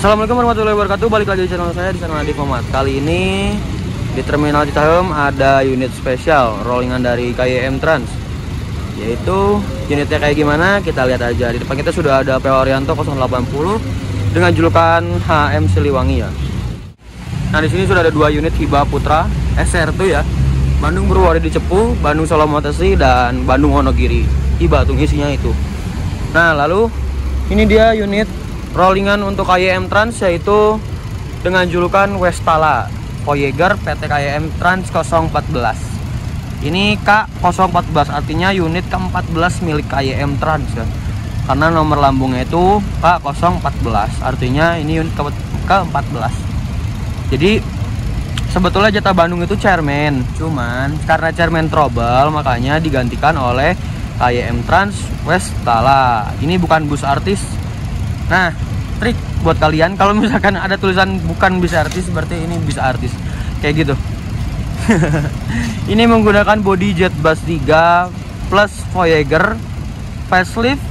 Assalamualaikum warahmatullahi wabarakatuh. Balik lagi di channel saya, di channel Adif Muhammad. Kali ini di Terminal Cicahem ada unit spesial rollingan dari KYM Trans. Yaitu unitnya kayak gimana, kita lihat aja. Di depan kita sudah ada PO Arianto 080 dengan julukan HM Siliwangi ya. Nah, di sini sudah ada dua unit Hiba Putra SR tuh ya. Bandung Purwodadi di Cepu, Bandung Solo Motesi, dan Bandung Wonogiri. Hiba tuh isinya itu. Nah, lalu ini dia unit rollingan untuk KYM Trans, yaitu dengan julukan Westala Voyager PT KYM Trans 014. Ini K014, artinya unit ke-14 milik KYM Trans ya. Karena nomor lambungnya itu K014, artinya ini unit ke-14. Jadi sebetulnya jatah Bandung itu chairman, cuman karena chairman trouble makanya digantikan oleh KYM Trans Westala. Ini bukan bus artis. Nah, trik buat kalian kalau misalkan ada tulisan bukan bis artis, berarti ini bis artis kayak gitu. Ini menggunakan body jet bus 3 plus Voyager facelift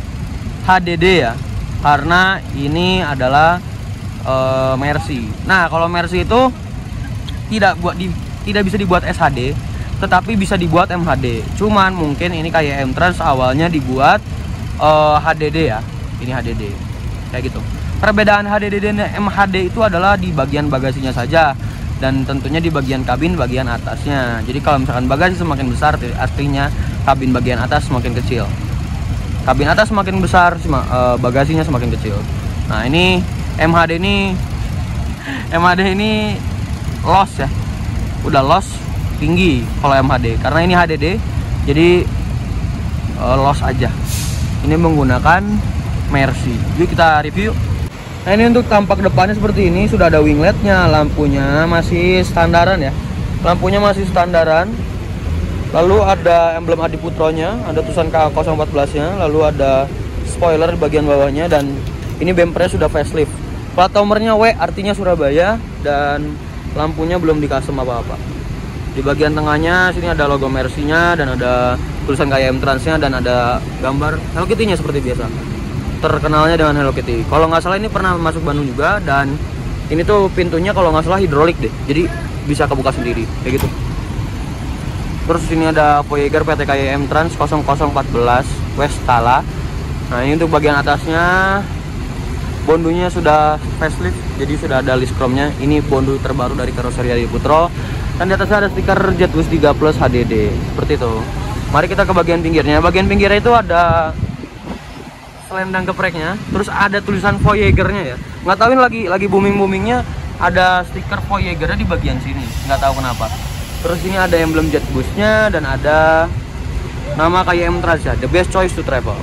HDD ya, karena ini adalah Mercy. Nah, kalau Mercy itu tidak bisa dibuat SHD, tetapi bisa dibuat MHD. Cuman mungkin ini KYM Trans awalnya dibuat HDD ya. Ini HDD kayak gitu. Perbedaan HDD dan MHD itu adalah di bagian bagasinya saja, dan tentunya di bagian kabin bagian atasnya. Jadi kalau misalkan bagasi semakin besar, artinya kabin bagian atas semakin kecil. Kabin atas semakin besar, bagasinya semakin kecil. Nah, ini MHD ini loss ya. Udah loss tinggi kalau MHD, karena ini HDD jadi loss aja. Ini menggunakan Mercy. Yuk kita review. Nah, ini untuk tampak depannya seperti ini. Sudah ada wingletnya, lampunya masih standaran ya. Lampunya masih standaran. Lalu ada emblem Adi Putronya, ada tulisan K014 nya. Lalu ada spoiler di bagian bawahnya, dan ini bumpernya sudah facelift. Plat nomornya W, artinya Surabaya, dan lampunya belum dikasem apa-apa. Di bagian tengahnya sini ada logo Mercy-nya, dan ada tulisan KYM Trans-nya, dan ada gambar Hello Kitty-nya seperti biasa. Terkenalnya dengan Hello Kitty. Kalau nggak salah ini pernah masuk Bandung juga, dan ini tuh pintunya kalau nggak salah hidrolik deh, jadi bisa kebuka sendiri kayak gitu. Terus sini ada Voyager PT KYM Trans 0014 Westala. Nah, ini untuk bagian atasnya bondunya sudah facelift, jadi sudah ada list chrome-nya. Ini bondu terbaru dari karoseri Adi Putro, dan di atasnya ada stiker Jetbus 3 Plus HDD seperti itu. Mari kita ke bagian pinggirnya. Bagian pinggirnya itu ada selendang gepreknya, terus ada tulisan Voyager-nya ya. Nggak tahu ini lagi boomingnya ada stiker Voyager-nya di bagian sini, nggak tahu kenapa. Terus ini ada emblem Jetbus-nya, dan ada nama KYM Trans ya, the best choice to travel.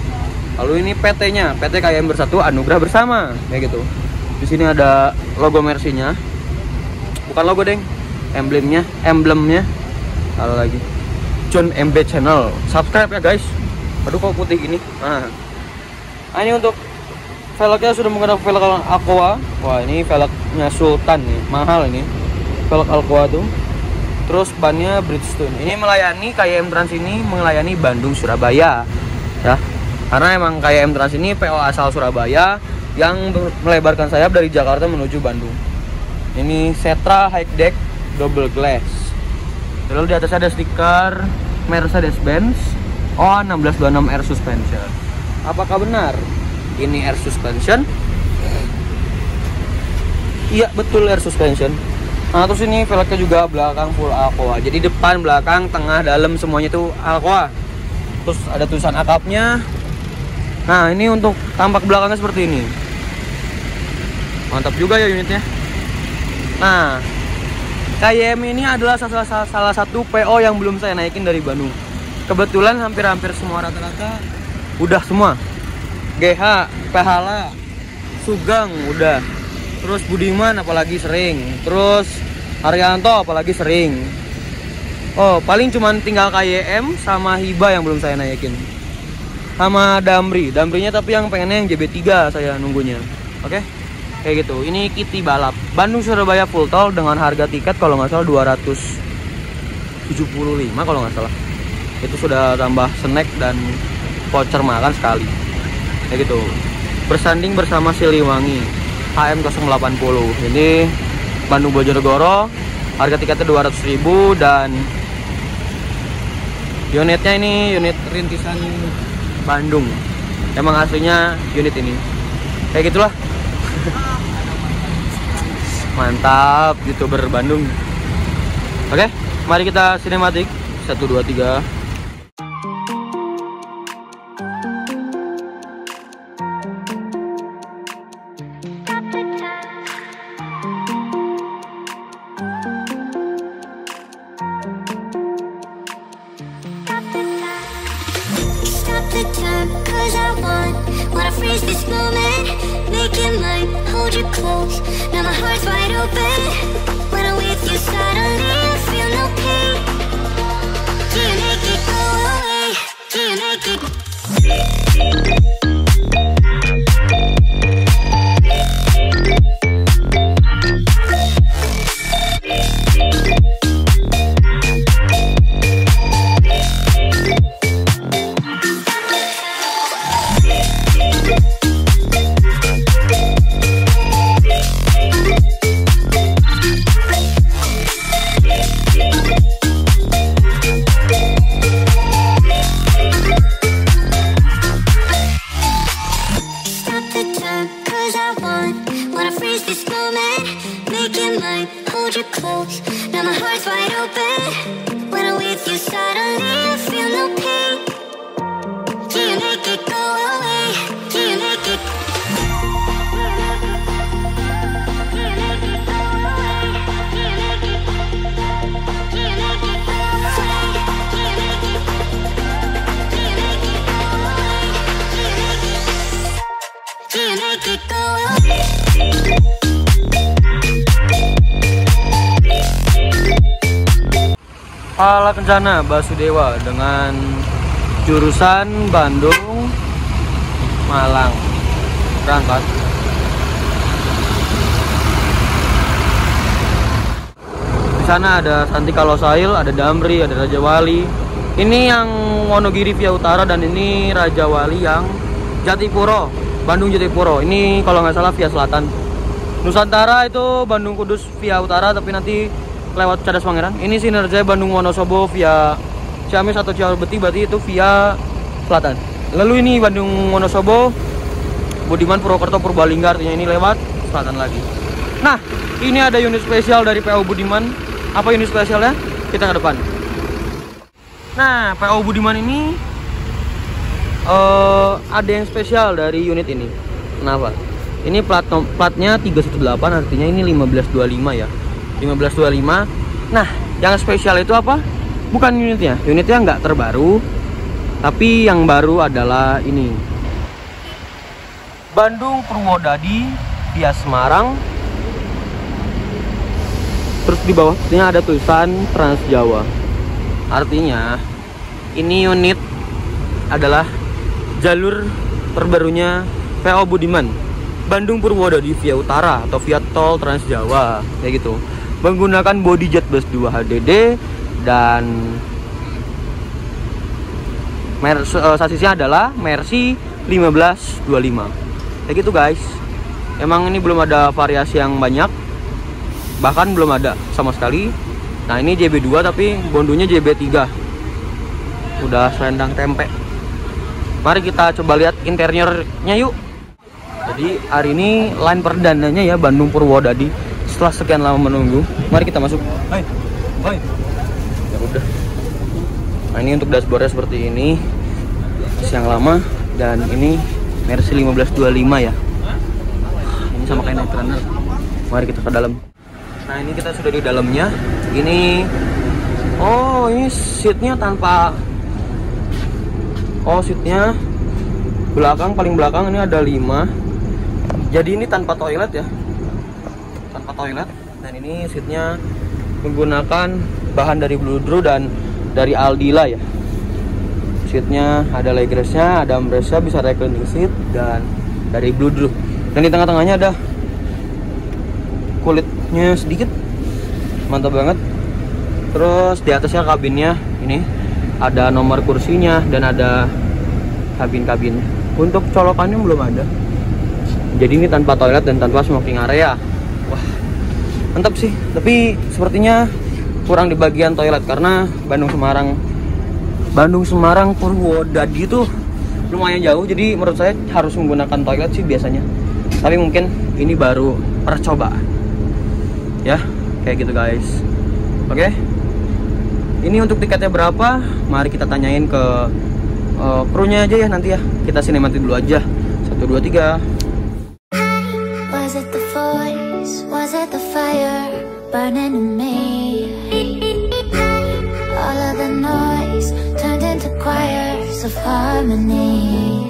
Lalu ini PT-nya, PT KYM Bersatu Anugerah Bersama kayak gitu. Di sini ada logo Mercy-nya, bukan logo deng, emblemnya. Lalu lagi John MB Channel, subscribe ya guys. Aduh, kok putih gini. Nah, ini untuk velgnya sudah menggunakan velg Aqua. Wah, ini velgnya Sultan nih, mahal ini velg Aqua tuh. Terus bannya Bridgestone. Ini melayani KYM Trans ini melayani Bandung Surabaya ya, karena emang KYM Trans ini PO asal Surabaya yang melebarkan sayap dari Jakarta menuju Bandung. Ini Setra High Deck Double Glass. Lalu di atas ada stiker Mercedes-Benz O1626 Air Suspension. Apakah benar ini air suspension? Iya, betul, air suspension. Nah, terus ini velgnya juga belakang full Aqua. Jadi depan, belakang, tengah, dalam semuanya itu Aqua. Terus ada tulisan akapnya. Nah, ini untuk tampak belakangnya seperti ini. Mantap juga ya unitnya. Nah, KYM ini adalah salah satu PO yang belum saya naikin dari Bandung. Kebetulan hampir semua rata-rata udah semua. GH, Pahala, Sugeng udah. Terus Budiman apalagi sering. Terus Arianto apalagi sering. Oh, paling cuman tinggal KYM sama Hiba yang belum saya naikin. Sama Damrinya tapi yang pengennya yang JB3 saya nunggunya. Oke? Kayak gitu. Ini Kitty balap. Bandung Surabaya full tol dengan harga tiket kalau nggak salah 275 kalau nggak salah. Itu sudah tambah snack dan voucher makan sekali kayak gitu. Bersanding bersama Siliwangi. HM080. Ini Bandung Bojonegoro, harga tiketnya 200.000 dan unitnya ini unit rintisan Bandung. Emang aslinya unit ini kayak gitulah. Mantap, YouTuber Bandung. Oke, mari kita sinematik. 1, 2, 3. The time, 'cause I wanna freeze this moment, make it mine, hold you close. Now my heart's wide open. When I'm with you, suddenly I feel no pain. Do you make it go away? Do you make it? Hold you close. Now my heart's wide open. When I'm with you, suddenly I feel no pain. Do you make it go away? Do you make it? Do you make it go away? Do you make it? Do you make it go away? Do you make it? Do you make it go away? Do you make it go away? Pala Kencana Basudewa dengan jurusan Bandung Malang. Berangkat. Di sana ada Santika Losail, ada Damri, ada Raja Wali. Ini yang Wonogiri via utara dan ini Raja Wali yang Jatipuro, Bandung Jatipuro. Ini kalau nggak salah via selatan. Nusantara itu Bandung Kudus via utara tapi nanti lewat Cadas Pangeran. Ini Sinerjaya Bandung Wonosobo via Ciamis atau Ciarbeti, berarti itu via selatan. Lalu ini Bandung Wonosobo Budiman Purwokerto Purbalingga, artinya ini lewat selatan lagi. Nah, ini ada unit spesial dari PO Budiman. Apa unit spesialnya? Kita ke depan. Nah, PO Budiman ini ada yang spesial dari unit ini. Kenapa? Ini platnya 318, artinya ini 1525 ya. 1525. Nah, yang spesial itu apa? Bukan unitnya. Unitnya nggak terbaru, tapi yang baru adalah ini. Bandung Purwodadi via Semarang. Terus di bawahnya ada tulisan Trans Jawa. Artinya ini unit adalah jalur terbarunya PO Budiman. Bandung Purwodadi via utara atau via tol Trans Jawa kayak gitu. Menggunakan body jet bus 2 HDD dan sasisnya adalah Mercy 1525. Kayak gitu guys. Emang ini belum ada variasi yang banyak, bahkan belum ada sama sekali. Nah, ini JB2 tapi bondonya JB3. Udah selendang tempe. Mari kita coba lihat interiornya yuk. Jadi hari ini line perdananya ya Bandung Purwodadi. Setelah sekian lama menunggu, mari kita masuk. Hai. Ya udah. Nah, ini untuk dashboardnya seperti ini. Yang lama dan ini Mercy 1525 ya. Ini sama kayak Night Runner. Mari kita ke dalam. Nah, ini kita sudah di dalamnya. Ini ini seatnya tanpa seatnya belakang, paling belakang ini ada 5. Jadi ini tanpa toilet ya. Tanpa toilet. Dan ini seatnya menggunakan bahan dari Bludru dan dari Aldila ya. Seatnya ada legressnya, ada armrestnya, bisa reclining seat dan dari Bludru. Dan di tengah-tengahnya ada kulitnya sedikit, mantap banget. Terus di atasnya kabinnya ini ada nomor kursinya dan ada kabin-kabin. Untuk colokannya belum ada. Jadi ini tanpa toilet dan tanpa smoking area. Wah, mantap sih. Tapi sepertinya kurang di bagian toilet karena Bandung Semarang Purwodadi itu lumayan jauh. Jadi menurut saya harus menggunakan toilet sih biasanya. Tapi mungkin ini baru percobaan. Ya, kayak gitu guys. Oke. Ini untuk tiketnya berapa? Mari kita tanyain ke krunya aja ya nanti ya. Kita sinematik dulu aja. 1, 2, 3. Was it the voice? Was it the fire burning in me? All of the noise turned into choirs of harmony.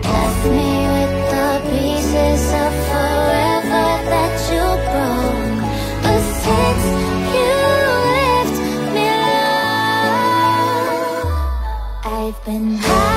Left me with the pieces of forever that you broke. But since you left me alone, I've been high.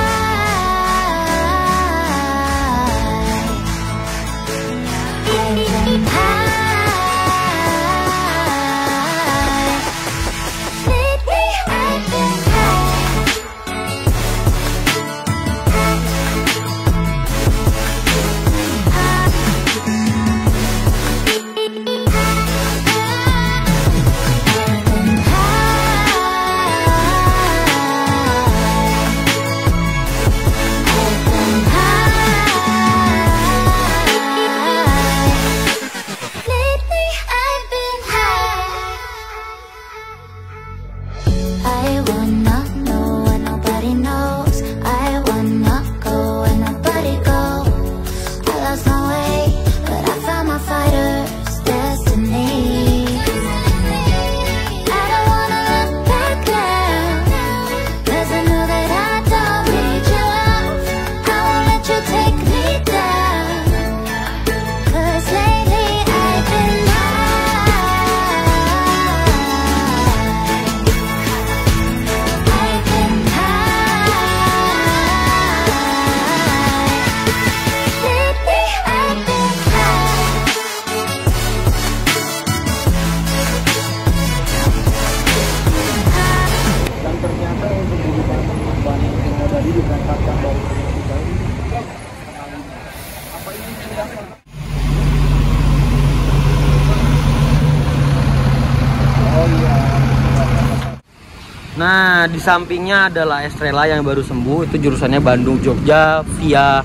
Nah, di sampingnya adalah Estrella yang baru sembuh. Itu jurusannya Bandung Jogja via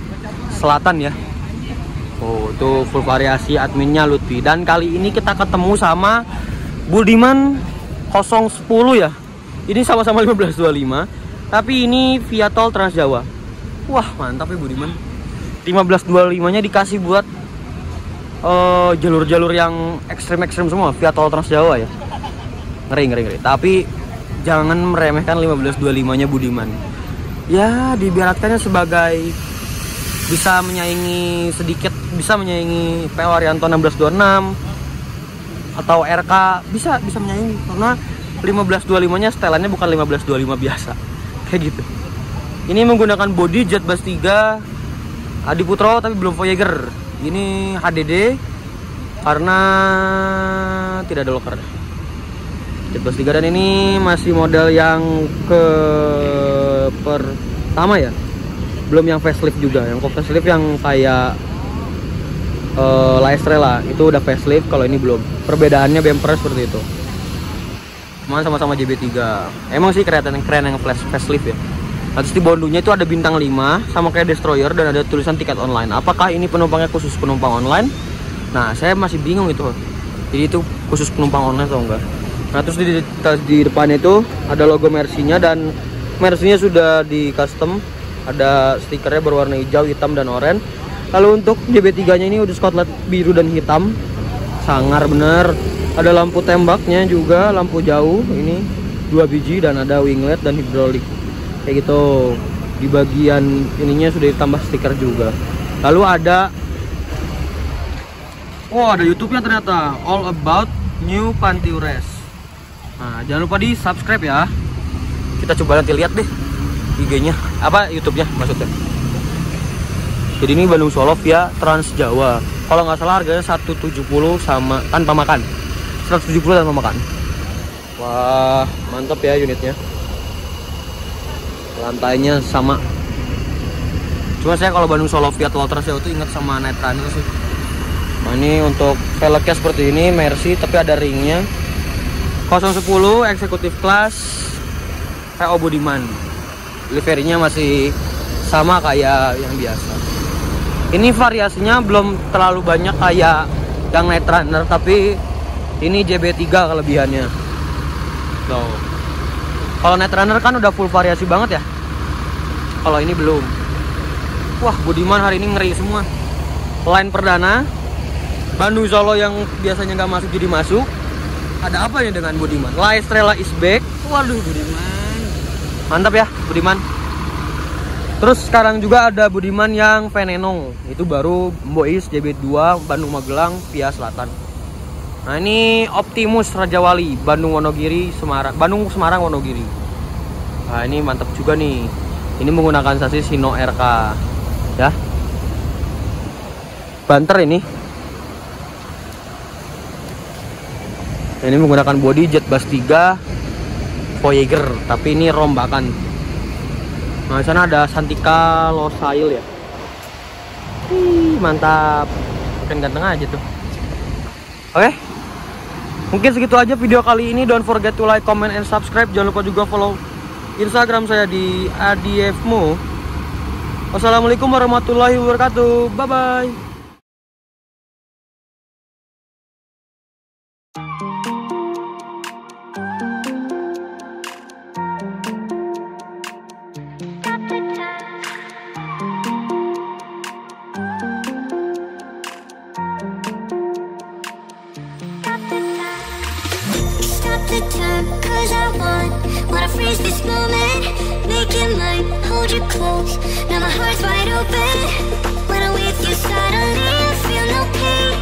selatan ya. Oh, itu full variasi, adminnya Lutfi. Dan kali ini kita ketemu sama Budiman 010 ya. Ini sama-sama 1525, tapi ini via tol Trans Jawa. Wah, mantap ya Budiman. 1525-nya dikasih buat jalur-jalur yang ekstrim-ekstrim semua via tol Trans Jawa ya. Ngeri. Tapi jangan meremehkan 1525-nya Budiman. Ya, diibaratkannya sebagai bisa menyaingi PO Arianto 1626 atau RK, bisa menyaingi karena 1525-nya setelannya bukan 1525 biasa. Kayak gitu. Ini menggunakan body Jet Bass 3 Adiputro tapi belum Voyager. Ini HDD karena tidak ada locker. Jet Bass 3 dan ini masih model yang pertama ya. Belum yang facelift juga. Yang facelift yang kayak La Estrella itu udah facelift, kalau ini belum. Perbedaannya bumper seperti itu. Cuman sama-sama JB3. Emang sih keren yang facelift ya. Terus di bondunya itu ada bintang 5 sama kayak Destroyer dan ada tulisan tiket online. Apakah ini penumpangnya khusus penumpang online? Nah, saya masih bingung itu. Jadi itu khusus penumpang online atau enggak? Nah, terus di depannya itu ada logo Mercy-nya dan Mercy-nya sudah di custom. Ada stikernya berwarna hijau, hitam, dan oranye. Lalu untuk JB3-nya ini udah Scotland biru dan hitam. Sangar bener. Ada lampu tembaknya juga, lampu jauh. Ini 2 biji dan ada winglet dan hidrolik. Kayak gitu. Di bagian ininya sudah ditambah stiker juga. Lalu ada ada YouTube-nya ternyata, All About New Pantiures. Nah, jangan lupa di subscribe ya. Kita coba nanti lihat deh IG-nya, apa YouTube-nya maksudnya. Jadi ini Bandung Solo via Trans Jawa. Kalau nggak salah harganya 170 sama tanpa makan. 170 tanpa makan. Wah, mantap ya unitnya. Lantainya sama. Cuma saya kalau Bandung Solo Fiat Lotus itu ingat sama Night Runner sih. Nah ini untuk velgnya seperti ini, Mercy tapi ada ringnya. 010 Executive Class PO Budiman. Liverynya masih sama kayak yang biasa. Ini variasinya belum terlalu banyak kayak yang Night Runner, tapi ini JB3 kelebihannya. Tuh. Kalau Night Runner kan udah full variasi banget ya. Kalau ini belum. Wah, Budiman hari ini ngeri semua. Line perdana Bandung Solo yang biasanya nggak masuk jadi masuk. Ada apa ya dengan Budiman? La Estrella is back. Waduh, Budiman. Mantap ya, Budiman. Terus sekarang juga ada Budiman yang Veneno. Itu baru Mbois JB2 Bandung Magelang via Selatan. Nah, ini Optimus Raja Wali Bandung Wonogiri Semarang. Bandung Semarang Wonogiri. Nah, ini mantap juga nih. Ini menggunakan sasis Hino RK. Ya. Banter ini. Ini menggunakan body Jet Bass 3 Voyager, tapi ini rombakan. Nah, di sana ada Santika Losail ya. Mantap. Kan ganteng aja tuh. Oke. Mungkin segitu aja video kali ini. Don't forget to like, comment, and subscribe. Jangan lupa juga follow Instagram saya di adfmo. Wassalamualaikum warahmatullahi wabarakatuh. Bye bye. The time, cause I wanna freeze this moment, make it mine, hold you close, now my heart's wide open. When I'm with you suddenly I feel no pain.